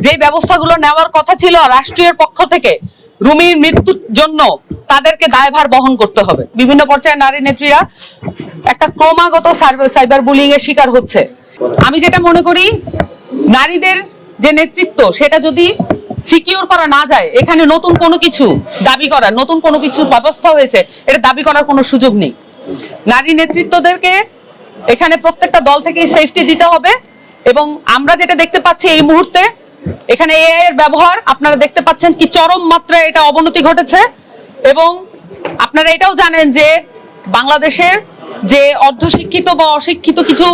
যে ব্যবস্থাগুলো নেওয়ার কথা ছিল রাষ্ট্রীয় পক্ষ থেকে রুমির মৃত্যুর জন্য তাদেরকে দায়ভার বহন করতে হবে। বিভিন্ন পর্যায়ে নারী নেত্রীরা একটা ক্রমাগত সাইবার বুলিং এর শিকার হচ্ছে। আমি যেটা মনে করি, নারীদের যে নেতৃত্ব সেটা যদি সিকিউর করা না যায়, এখানে নতুন কোনো কিছু দাবি করার, নতুন কোনো কিছু ব্যবস্থা হয়েছে এটা দাবি করার কোনো সুযোগ নেই। নারী নেতৃত্বদেরকে এখানে প্রত্যেকটা দল থেকেই সেফটি দিতে হবে। এবং আমরা যেটা দেখতে পাচ্ছি এই মুহূর্তে, এখানে এআই এর ব্যবহার আপনারা দেখতে পাচ্ছেন কি চরম মাত্রায় এটা অবনতি ঘটেছে। এবং আপনারা এটাও জানেন যে বাংলাদেশের যে অর্ধশিক্ষিত বা অশিক্ষিত কিছু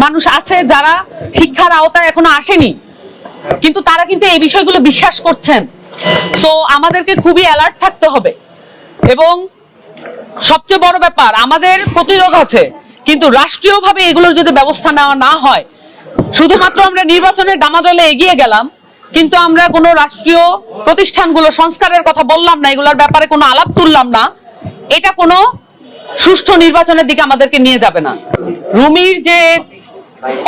মানুষ আছে যারা শিক্ষার আওতায় এখনো আসেনি, কিন্তু তারা কিন্তু এই বিষয়গুলো বিশ্বাস করছেন। সো আমাদেরকে খুবই অ্যালার্ট থাকতে হবে। এবং সবচেয়ে বড় ব্যাপার, আমাদের প্রতিরোধ আছে, কিন্তু রাষ্ট্রীয়ভাবে এগুলোর যদি ব্যবস্থা নেওয়া না হয়, শুধুমাত্র আমরা নির্বাচনের ডামাডোলে এগিয়ে গেলাম কিন্তু আমরা কোনো রাষ্ট্রীয় প্রতিষ্ঠানগুলো সংস্কারের কথা বললাম না, এগুলোর ব্যাপারে কোনো আলাপ তুললাম না, এটা কোনো সুষ্ঠু নির্বাচনের দিকে আমাদেরকে নিয়ে যাবে না। রুমির যে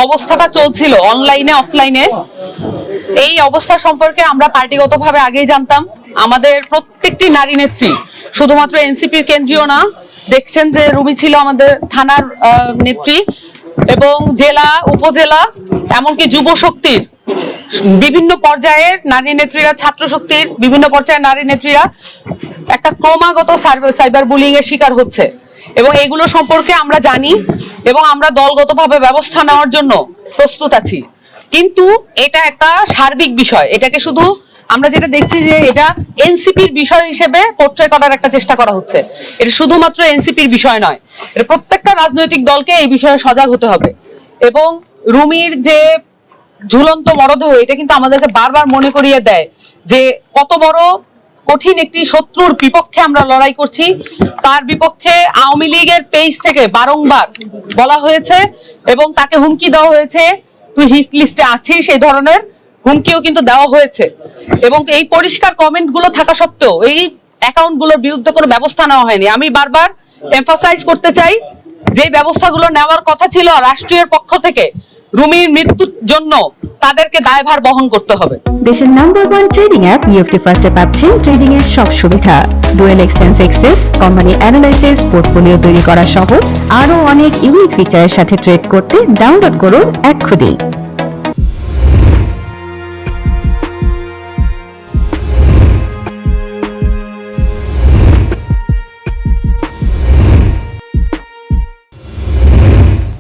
অবস্থাটা চলছিল অনলাইনে অফলাইনে, এই অবস্থা সম্পর্কে আমরা পার্টিগতভাবে আগেই জানতাম। আমাদের প্রত্যেকটি নারী নেত্রী, শুধুমাত্র এনসিপির কেন্দ্রীয় না, দেখছেন যে রুমি ছিল আমাদের থানার নেত্রী এবং জেলা উপজেলা এমনকি যুব শক্তির বিভিন্ন পর্যায়ের নারী নেত্রীরা, ছাত্র শক্তির বিভিন্ন পর্যায়ের নারী নেত্রীরা একটা ক্রমাগত সাইবার বুলিং এর শিকার হচ্ছে। এবং এগুলো সম্পর্কে আমরা জানি এবং আমরা দলগতভাবে ব্যবস্থা নেওয়ার জন্য প্রস্তুত আছি। কিন্তু এটা একটা সার্বিক বিষয়, এটাকে শুধু আমরা যেটা দেখছি যে এটা এনসিপির বিষয় হিসেবে পোর্ট্রে করার একটা চেষ্টা করা হচ্ছে। এটা শুধুমাত্র এনসিপির বিষয় নয়, এটা প্রত্যেকটা রাজনৈতিক দলকে এই বিষয়ে সজাগ হতে হবে। এবং রুমির যে ঝুলন্ত মরদেহ, এটা কিন্তু আমাদেরকে বারবার মনে করিয়ে দেয় যে কত বড় কঠিন একটি শত্রুর বিপক্ষে আমরা লড়াই করছি। তার বিপক্ষে আওয়ামী লীগের পেজ থেকে বারংবার বলা হয়েছে এবং তাকে হুমকি দেওয়া হয়েছে, তুই হিট লিস্টে আছিস, এই ধরনের হুমকিও কিন্তু দেওয়া হয়েছে। এবং এই পরিষ্কার কমেন্ট গুলো থাকা সত্ত্বেও এই অ্যাকাউন্ট গুলোর বিরুদ্ধে কোনো ব্যবস্থা নেওয়া হয়নি। আমি বারবার এমফাসাইজ করতে চাই, যে ব্যবস্থাগুলো নেওয়ার কথা ছিল রাষ্ট্রীয় পক্ষ থেকে রুমির মৃত্যুর জন্য তাদেরকে দায়ভার বহন করতে হবে। দেশের নাম্বার 1 ট্রেডিং অ্যাপ ইএফটি ফার্স্টে পাচ্ছেন ট্রেডিং এর সব সুবিধা, dual exchange access, company analysis, portfolio তৈরি করা সহ আরো অনেক ইউনিক ফিচারের সাথে ট্রেড করতে ডাউনলোড করুন এক্ষুনি।